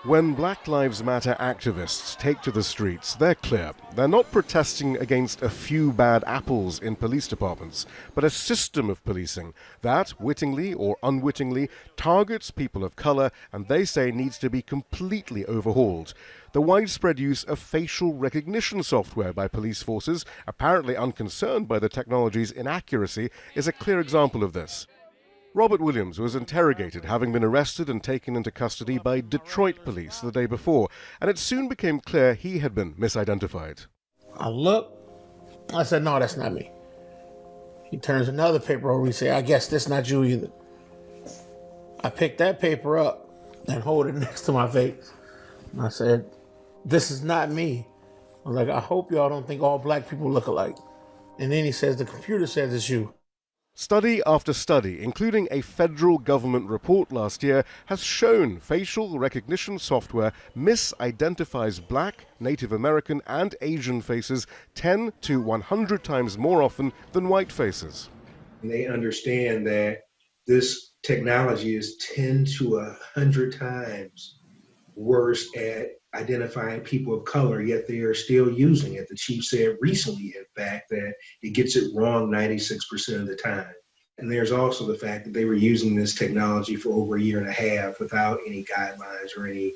When Black Lives Matter activists take to the streets, they're clear. They're not protesting against a few bad apples in police departments, but a system of policing that, wittingly or unwittingly, targets people of color and they say needs to be completely overhauled. The widespread use of facial recognition software by police forces, apparently unconcerned by the technology's inaccuracy, is a clear example of this. Robert Williams was interrogated, having been arrested and taken into custody by Detroit police the day before, and it soon became clear he had been misidentified. I look, I said, no, that's not me. He turns another paper over, he said, I guess that's not you either. I picked that paper up and hold it next to my face. And I said, this is not me. I was like, I hope y'all don't think all black people look alike. And then he says, the computer says it's you. Study after study, including a federal government report last year, has shown facial recognition software misidentifies Black, Native American, and Asian faces 10 to 100 times more often than white faces. They understand that this technology is 10 to 100 times worse at identifying people of color, yet they are still using it. The chief said recently, in fact, that it gets it wrong 96% of the time. And there's also the fact that they were using this technology for over a year and a half without any guidelines or any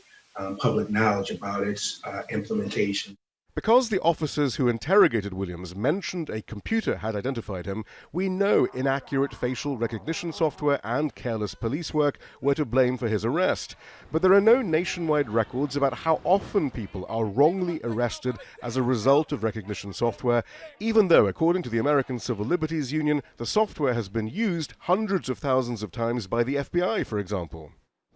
public knowledge about its implementation. Because the officers who interrogated Williams mentioned a computer had identified him, we know inaccurate facial recognition software and careless police work were to blame for his arrest. But there are no nationwide records about how often people are wrongly arrested as a result of recognition software, even though, according to the American Civil Liberties Union, the software has been used hundreds of thousands of times by the FBI, for example.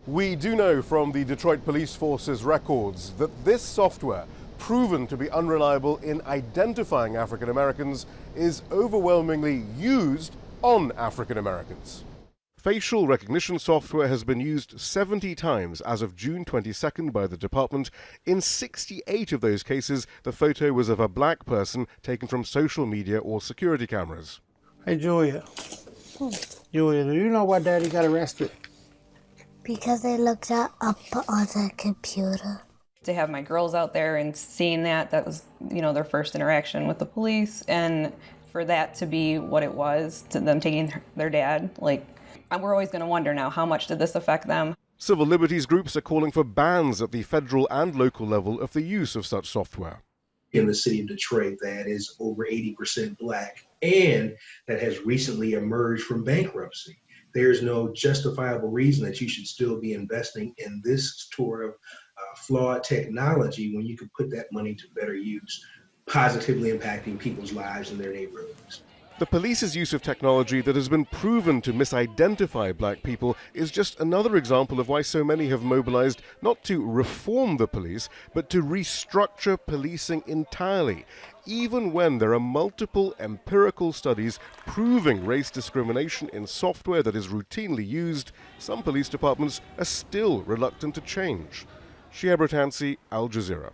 We do know from the Detroit Police Force's records that this software, proven to be unreliable in identifying African Americans, is overwhelmingly used on African Americans. Facial recognition software has been used 70 times as of June 22nd by the department. In 68 of those cases, the photo was of a black person taken from social media or security cameras. Hey, Julia. Julia, do you know why Daddy got arrested? Because they looked that up on the computer. To have my girls out there and seeing that was, their first interaction with the police, and for that to be what it was, to them taking their dad, we're always going to wonder now, how much did this affect them? Civil liberties groups are calling for bans at the federal and local level of the use of such software. In the city of Detroit, that is over 80% Black and that has recently emerged from bankruptcy. There's no justifiable reason that you should still be investing in this sort of flawed technology when you could put that money to better use, positively impacting people's lives in their neighborhoods. The police's use of technology that has been proven to misidentify black people is just another example of why so many have mobilized not to reform the police, but to restructure policing entirely, even when there are multiple empirical studies proving race discrimination in software that is routinely used. Some police departments are still reluctant to change. Shihab, Rattansi, Al Jazeera.